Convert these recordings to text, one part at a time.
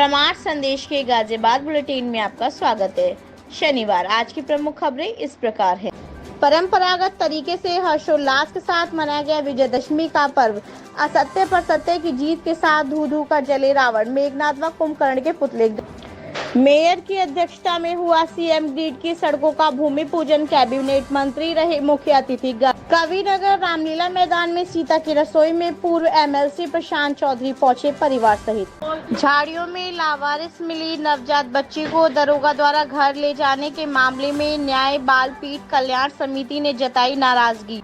परमार्थ संदेश के गाजियाबाद बुलेटिन में आपका स्वागत है। शनिवार आज की प्रमुख खबरें इस प्रकार है। परंपरागत तरीके से हर्षोल्लास के साथ मनाया गया विजयदशमी का पर्व। असत्य पर सत्य की जीत के साथ धू धू कर जले रावण, मेघनाद व कुंभकर्ण के पुतले। मेयर की अध्यक्षता में हुआ सीएम ग्रिड की सड़कों का भूमि पूजन। कैबिनेट मंत्री रहे मुख्य अतिथि। कविनगर रामलीला मैदान में सीता की रसोई में पूर्व एमएलसी प्रशांत चौधरी पहुंचे परिवार सहित। झाड़ियों में लावारिस मिली नवजात बच्ची को दरोगा द्वारा घर ले जाने के मामले में न्याय बाल पीठ कल्याण समिति ने जताई नाराजगी।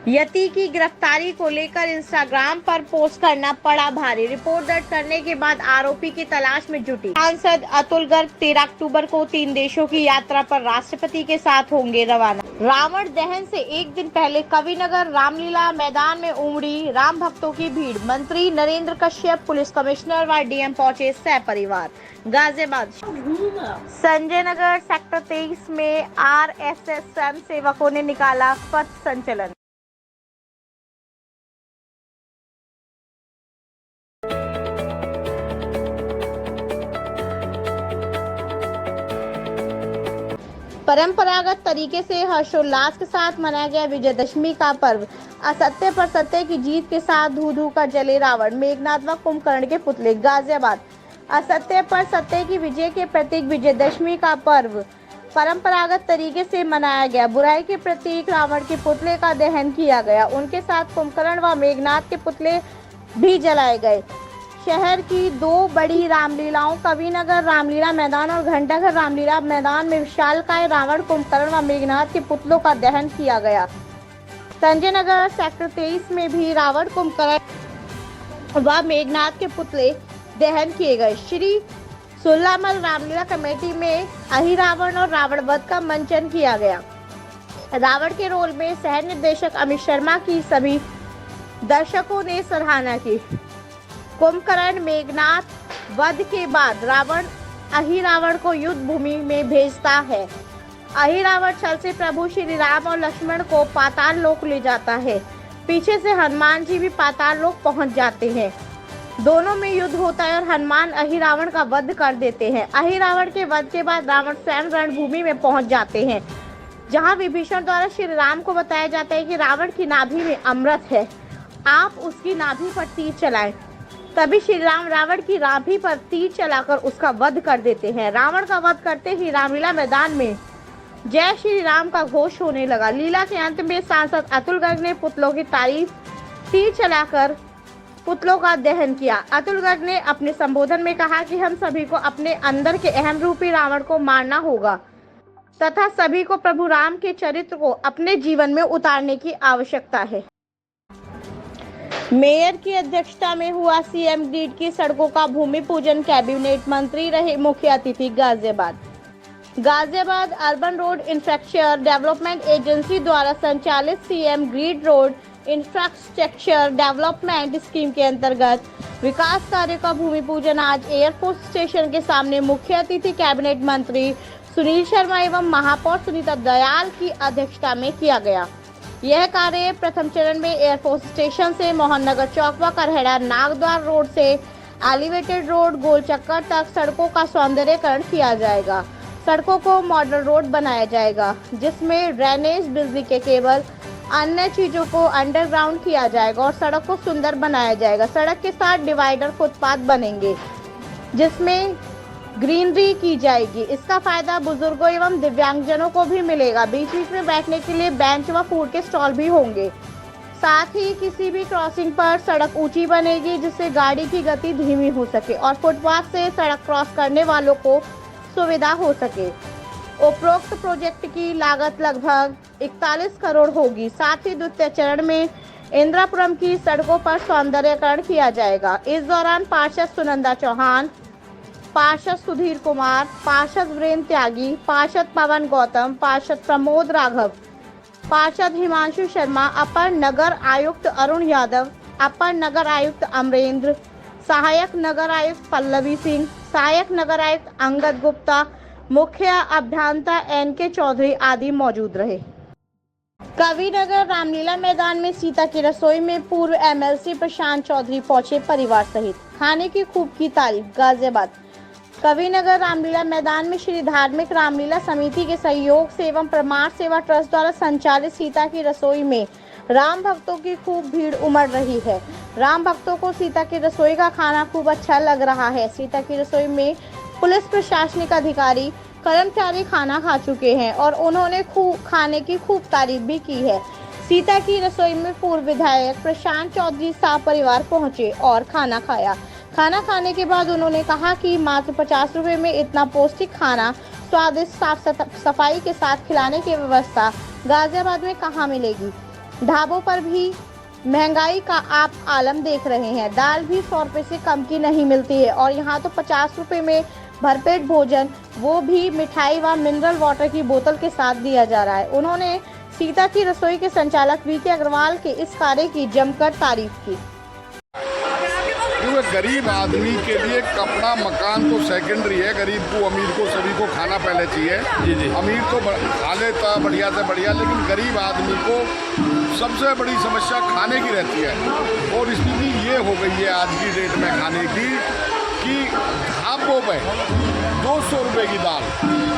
यति की गिरफ्तारी को लेकर इंस्टाग्राम पर पोस्ट करना पड़ा भारी। रिपोर्ट दर्ज करने के बाद आरोपी की तलाश में जुटी सांसद अतुल गर्ग 13 अक्टूबर को 3 देशों की यात्रा पर राष्ट्रपति के साथ होंगे रवाना। रावण दहन से एक दिन पहले कविनगर रामलीला मैदान में उमड़ी राम भक्तों की भीड़। मंत्री नरेंद्र कश्यप, पुलिस कमिश्नर व डीएम पहुंचे सहपरिवार। गाजियाबाद संजय नगर सेक्टर 23 में आरएसएस स्वयं सेवकों ने निकाला पथ संचलन। परंपरागत तरीके से हर्षोल्लास के साथ मनाया गया विजयदशमी का पर्व। असत्य पर सत्य की जीत के साथ धू धू कर जले रावण, मेघनाद व कुंभकर्ण के पुतले। गाजियाबाद असत्य पर सत्य की विजय के प्रतीक विजयदशमी का पर्व परंपरागत तरीके से मनाया गया। बुराई के प्रतीक रावण के पुतले का दहन किया गया। उनके साथ कुंभकर्ण व मेघनाद के पुतले भी जलाए गए। शहर की 2 बड़ी रामलीलाओं कविनगर रामलीला मैदान और घंटाघर रामलीला मैदान में विशालकाय रावण, कुंभकर्ण व मेघनाद के पुतलों का दहन किया गया। संजय नगर सेक्टर 23 में भी रावण, कुंभकर्ण व मेघनाद के पुतले दहन किए गए। श्री सुल्लामल रामलीला कमेटी में अहिरावण और रावण वध का मंचन किया गया। रावण के रोल में सह निर्देशक अमित शर्मा की सभी दर्शकों ने सराहना की। कुंभकर्ण मेघनाद वध के बाद रावण अहिरावण को युद्ध भूमि में भेजता है। अहिरावण छल से प्रभु श्री राम और लक्ष्मण को पाताल लोक ले जाता है। पीछे से हनुमान जी भी पाताल लोक पहुंच जाते हैं। दोनों में युद्ध होता है और हनुमान अहिरावण का वध कर देते हैं। अहिरावण के वध के बाद रावण स्वयं रणभूमि में पहुंच जाते हैं, जहां विभीषण द्वारा श्री राम को बताया जाता है कि रावण की नाभि में अमृत है, आप उसकी नाभि पर तीर चलाएं। तभी श्री राम रावण की नाभि पर तीर चलाकर उसका वध कर देते हैं। रावण का वध करते ही रामलीला मैदान में जय श्री राम का घोष होने लगा। लीला के अंत में सांसद अतुल गर्ग ने पुतलों की तारीफ तीर चलाकर पुतलों का दहन किया। अतुल गर्ग ने अपने संबोधन में कहा कि हम सभी को अपने अंदर के अहम रूपी रावण को मारना होगा तथा सभी को प्रभु राम के चरित्र को अपने जीवन में उतारने की आवश्यकता है। मेयर की अध्यक्षता में हुआ सीएम ग्रिड की सड़कों का भूमि पूजन। कैबिनेट मंत्री रहे मुख्य अतिथि। Ghaziabad urban road infrastructure development agency द्वारा संचालित CM grid road infrastructure development scheme के अंतर्गत विकास कार्य का भूमि पूजन आज एयरपोर्ट स्टेशन के सामने मुख्य अतिथि कैबिनेट मंत्री सुनील शर्मा एवं महापौर सुनीता दयाल की अध्यक्षता में किया गया। यह कार्य प्रथम चरण में एयरपोर्ट स्टेशन से मोहन नगर चौक व करहेड़ा नागद्वार रोड से एलिवेटेड रोड गोल चक्कर तक सड़कों का सौंदर्यीकरण किया जाएगा। सड़कों को मॉडल रोड बनाया जाएगा, जिसमें ड्रेनेज, बिजली के केबल, अन्य चीजों को अंडरग्राउंड किया जाएगा और सड़क को सुंदर बनाया जाएगा। सड़क के साथ डिवाइडर फुटपाथ बनेंगे, जिसमें ग्रीनरी की जाएगी। इसका फायदा बुजुर्गों एवं दिव्यांगजनों को भी मिलेगा। बीच बीच में बैठने के लिए बेंच व फूड के स्टॉल भी होंगे। साथ ही किसी भी क्रॉसिंग पर सड़क ऊंची बनेगी, जिससे गाड़ी की गति धीमी हो सके और फुटपाथ से सड़क क्रॉस करने वालों को सुविधा हो सके। उपरोक्त प्रोजेक्ट की लागत लगभग 41 करोड़ होगी। साथ ही द्वितीय चरण में इंदिरापुरम की सड़कों पर सौंदर्यीकरण किया जाएगा। इस दौरान पार्षद सुनंदा चौहान, पार्षद सुधीर कुमार, पार्षद वीरेंद्र त्यागी, पार्षद पवन गौतम, पार्षद प्रमोद राघव, पार्षद हिमांशु शर्मा, अपर नगर आयुक्त अरुण यादव, अपर नगर आयुक्त अमरेंद्र, सहायक नगर आयुक्त पल्लवी सिंह, सहायक नगर आयुक्त अंगद गुप्ता, मुख्य अभियंता एनके चौधरी आदि मौजूद रहे। कविनगर रामलीला मैदान में सीता की रसोई में पूर्व एमएलसी प्रशांत चौधरी पहुंचे परिवार सहित, खाने की खूब की तारीफ। गाजियाबाद कविनगर रामलीला मैदान में श्री धार्मिक रामलीला समिति के सहयोग से एवं प्रमाण सेवा ट्रस्ट द्वारा संचालित सीता की रसोई में राम भक्तों की खूब भीड़ उमड़ रही है। राम भक्तों को सीता की रसोई का खाना खूब अच्छा लग रहा है। सीता की रसोई में पुलिस प्रशासनिक अधिकारी कर्मचारी खाना खा चुके हैं और उन्होंने खाने की खूब तारीफ भी की है। सीता की रसोई में पूर्व विधायक प्रशांत चौधरी साहब परिवार पहुंचे और खाना खाया। खाना खाने के बाद उन्होंने कहा कि मात्र 50 रुपए में इतना पौष्टिक खाना स्वादिष्ट साफ सफाई के साथ खिलाने की व्यवस्था गाजियाबाद में कहाँ मिलेगी। ढाबों पर भी महंगाई का आप आलम देख रहे हैं। दाल भी 100 रुपए से कम की नहीं मिलती है और यहाँ तो 50 रुपए में भरपेट भोजन, वो भी मिठाई व मिनरल वाटर की बोतल के साथ दिया जा रहा है। उन्होंने सीता की रसोई के संचालक वीके अग्रवाल के इस कार्य की जमकर तारीफ की। गरीब आदमी के लिए कपड़ा मकान तो सेकेंडरी है। गरीब को अमीर को सभी को खाना पहले चाहिए। जी। अमीर तो खा लेता बढ़िया से बढ़िया, लेकिन गरीब आदमी को सबसे बड़ी समस्या खाने की रहती है। और स्थिति ये हो गई है आज की डेट में खाने की कि ढाबों पे 200 रुपए की दाल,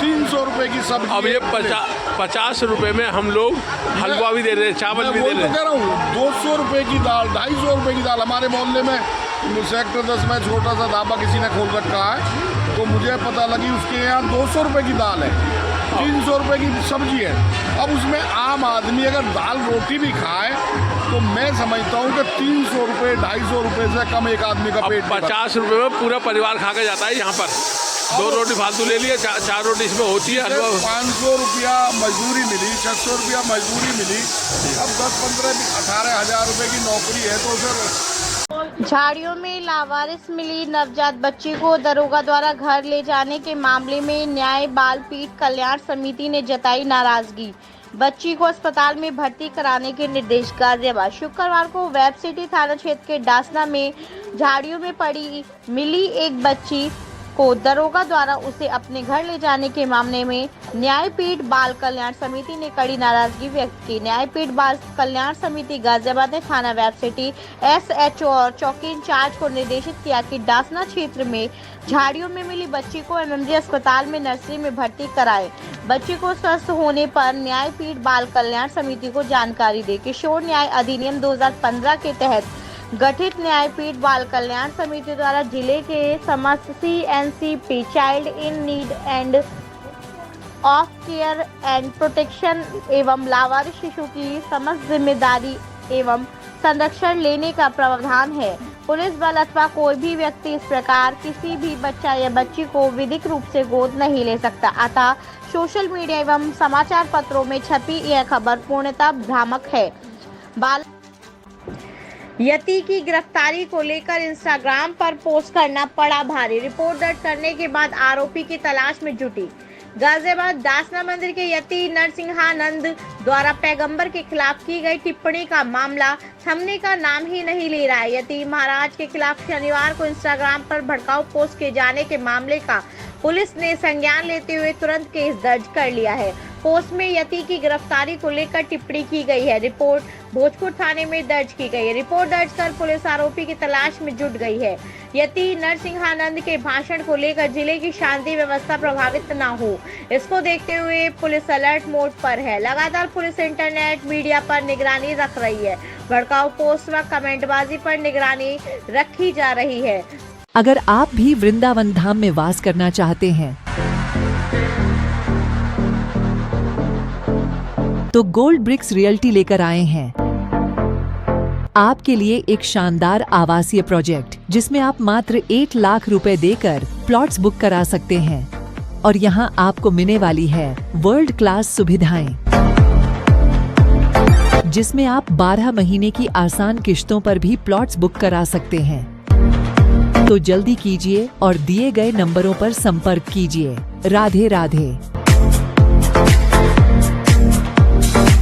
300 रुपए की सब्जी। अब ये 50 रुपए में हम लोग हलवा भी दे रहे हैं, चावल भी दे रहे हैं। कह रहा हूँ 200 रुपए की दाल, 250 रुपए की दाल। हमारे मोहल्ले में सेक्टर 10 में छोटा सा ढाबा किसी ने खोल रखा है, तो मुझे पता लगी उसके यहाँ 200 रुपए की दाल है, 300 रुपए की सब्जी है। अब उसमें आम आदमी अगर दाल रोटी भी खाए तो मैं समझता हूँ कि 300 रुपए 250 रुपए से कम एक आदमी का पेट 50 रुपए में पूरा परिवार खा के जाता है। यहाँ पर 2 रोटी फालतू ले लिया, 4 रोटी इसमें होती है। 500 रुपया मजदूरी मिली, 600 रुपया मजदूरी मिली, अब 10-15-18 हज़ार रुपए की नौकरी है। तो फिर झाड़ियों में लावारिस मिली नवजात बच्ची को दरोगा द्वारा घर ले जाने के मामले में न्याय बाल पीठ कल्याण समिति ने जताई नाराजगी। बच्ची को अस्पताल में भर्ती कराने के निर्देश। गाजियाबाद शुक्रवार को वेब सिटी थाना क्षेत्र के डासना में झाड़ियों में पड़ी मिली एक बच्ची को दरोगा द्वारा उसे अपने घर ले जाने के मामले में न्यायपीठ बाल कल्याण समिति ने कड़ी नाराजगी व्यक्त की। न्यायपीठ बाल कल्याण समिति गाजियाबाद ने थाना वेब सिटी SHO और चौकी इंचार्ज को निर्देशित किया कि डासना क्षेत्र में झाड़ियों में मिली बच्ची को MMG अस्पताल में नर्सरी में भर्ती कराए। बच्ची को स्वस्थ होने पर न्यायपीठ बाल कल्याण समिति को जानकारी दे। किशोर न्याय अधिनियम 2015 के तहत गठित न्यायपीठ बाल कल्याण समिति द्वारा जिले के समस्त CNCP child in need end of care and protection एवं लावारिस शिशु की समस्त जिम्मेदारी एवं संरक्षण लेने का प्रावधान है। पुलिस बल अथवा कोई भी व्यक्ति इस प्रकार किसी भी बच्चा या बच्ची को विधिक रूप से गोद नहीं ले सकता। अतः सोशल मीडिया एवं समाचार पत्रों में छपी यह खबर पूर्णतः भ्रामक है। बाल यति की गिरफ्तारी को लेकर इंस्टाग्राम पर पोस्ट करना पड़ा भारी। रिपोर्ट दर्ज करने के बाद आरोपी की तलाश में जुटी। गाजियाबाद दासना मंदिर के यति नरसिंहानंद द्वारा पैगंबर के खिलाफ की गई टिप्पणी का मामला थमने का नाम ही नहीं ले रहा है। यति महाराज के खिलाफ शनिवार को इंस्टाग्राम पर भड़काऊ पोस्ट किए जाने के मामले का पुलिस ने संज्ञान लेते हुए तुरंत केस दर्ज कर लिया है। पोस्ट में यति की गिरफ्तारी को लेकर टिप्पणी की गई है। रिपोर्ट भोजपुर थाने में दर्ज की गई है। रिपोर्ट दर्ज कर पुलिस आरोपी की तलाश में जुट गई है। यति नरसिंहानंद के भाषण को लेकर जिले की शांति व्यवस्था प्रभावित न हो, इसको देखते हुए पुलिस अलर्ट मोड पर है। लगातार पुलिस इंटरनेट मीडिया पर निगरानी रख रही है। भड़काऊ पोस्ट व कमेंटबाजी पर निगरानी रखी जा रही है। अगर आप भी वृंदावन धाम में वास करना चाहते हैं तो गोल्ड ब्रिक्स रियल्टी लेकर आए हैं आपके लिए एक शानदार आवासीय प्रोजेक्ट, जिसमें आप मात्र 1 लाख रुपए देकर प्लॉट्स बुक करा सकते हैं और यहां आपको मिलने वाली है वर्ल्ड क्लास सुविधाएं, जिसमें आप 12 महीने की आसान किश्तों पर भी प्लॉट्स बुक करा सकते हैं। तो जल्दी कीजिए और दिए गए नंबरों पर संपर्क कीजिए। राधे राधे।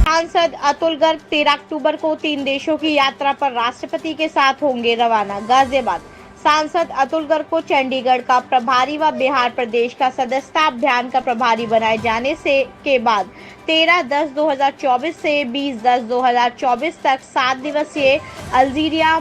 सांसद अतुल गर्ग 13 अक्टूबर को 3 देशों की यात्रा पर राष्ट्रपति के साथ होंगे रवाना। गाजियाबाद सांसद अतुल गर्ग को चंडीगढ़ का प्रभारी व बिहार प्रदेश का सदस्यता अभियान का प्रभारी बनाए जाने से के बाद 13/10/2024 से 20/10/2024 तक 7 दिवसीय अल्जीरिया,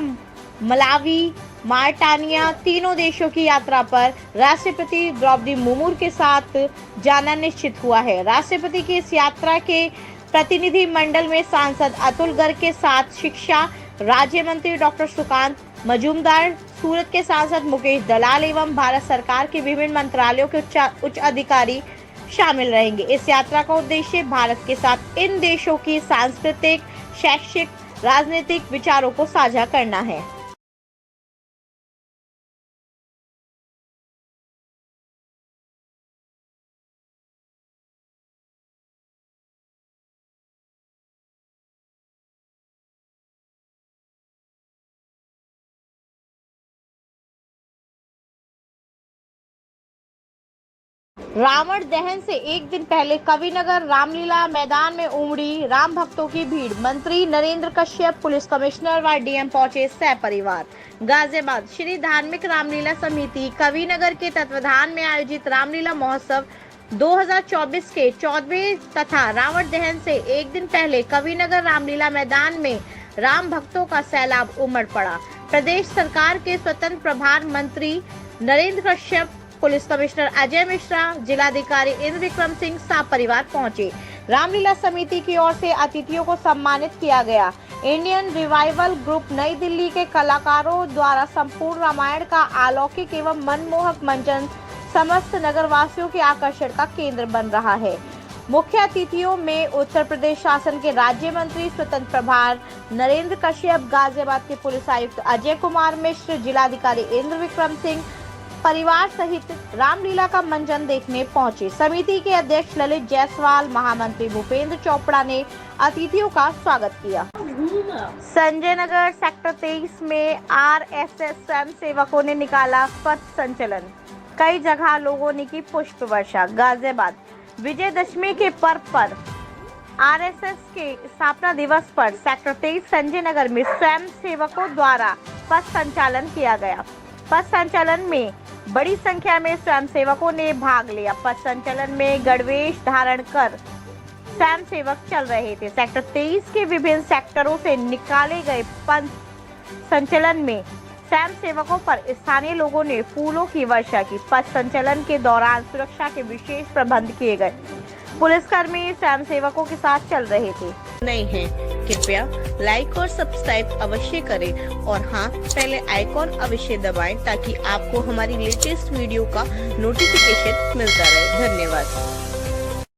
मलावी, मार्टानिया तीनों देशों की यात्रा पर राष्ट्रपति द्रौपदी मुर्मू के साथ जाना निश्चित हुआ है। राष्ट्रपति की इस यात्रा के प्रतिनिधि मंडल में सांसद अतुल गर्ग के साथ शिक्षा राज्य मंत्री डॉक्टर सुकांत मजूमदार, सूरत के सांसद मुकेश दलाल एवं भारत सरकार के विभिन्न मंत्रालयों के उच्च अधिकारी शामिल रहेंगे। इस यात्रा का उद्देश्य भारत के साथ इन देशों की सांस्कृतिक, शैक्षिक, राजनीतिक विचारों को साझा करना है। रावण दहन से एक दिन पहले कविनगर रामलीला मैदान में उमड़ी राम भक्तों की भीड़। मंत्री नरेंद्र कश्यप, पुलिस कमिश्नर व डीएम पहुंचे सपरिवार। गाजियाबाद श्री धार्मिक रामलीला समिति कविनगर के तत्वाधान में आयोजित रामलीला महोत्सव 2024 के 14वें तथा रावण दहन से एक दिन पहले कविनगर रामलीला मैदान में राम भक्तों का सैलाब उमड़ पड़ा। प्रदेश सरकार के स्वतंत्र प्रभार मंत्री नरेंद्र कश्यप, पुलिस कमिश्नर अजय मिश्रा, जिलाधिकारी इंद्र विक्रम सिंह सपरिवार पहुंचे। रामलीला समिति की ओर से अतिथियों को सम्मानित किया गया। इंडियन रिवाइवल ग्रुप नई दिल्ली के कलाकारों द्वारा संपूर्ण रामायण का अलौकिक एवं मनमोहक मंचन समस्त नगरवासियों के आकर्षण का केंद्र बन रहा है। मुख्य अतिथियों में उत्तर प्रदेश शासन के राज्य मंत्री स्वतंत्र प्रभार नरेंद्र कश्यप, गाजियाबाद के पुलिस आयुक्त अजय कुमार मिश्र, जिलाधिकारी इंद्र विक्रम सिंह परिवार सहित रामलीला का मंचन देखने पहुंचे। समिति के अध्यक्ष ललित जायसवाल, महामंत्री भूपेंद्र चोपड़ा ने अतिथियों का स्वागत किया। संजय नगर सेक्टर 23 में आरएसएस स्वयं सेवकों ने निकाला पथ संचलन। कई जगह लोगों ने की पुष्प वर्षा। गाजियाबाद विजयदशमी के पर्व पर आरएसएस के स्थापना दिवस पर सेक्टर 23 संजय नगर में स्वयं सेवकों द्वारा पथ संचालन किया गया। पथ संचालन में बड़ी संख्या में स्वयंसेवकों ने भाग लिया। पथ संचालन में गणवेश धारण कर स्वयंसेवक चल रहे थे। सेक्टर 23 के विभिन्न सेक्टरों से निकाले गए पथ संचालन में स्वयंसेवकों पर स्थानीय लोगों ने फूलों की वर्षा की। पथ संचालन के दौरान सुरक्षा के विशेष प्रबंध किए गए। पुलिसकर्मी स्वयंसेवकों के साथ चल रहे थे। नहीं है, कृपया लाइक और सब्सक्राइब अवश्य करें और हाँ, पहले आइकॉन अवश्य दबाएं ताकि आपको हमारी लेटेस्ट वीडियो का नोटिफिकेशन मिलता रहे। धन्यवाद।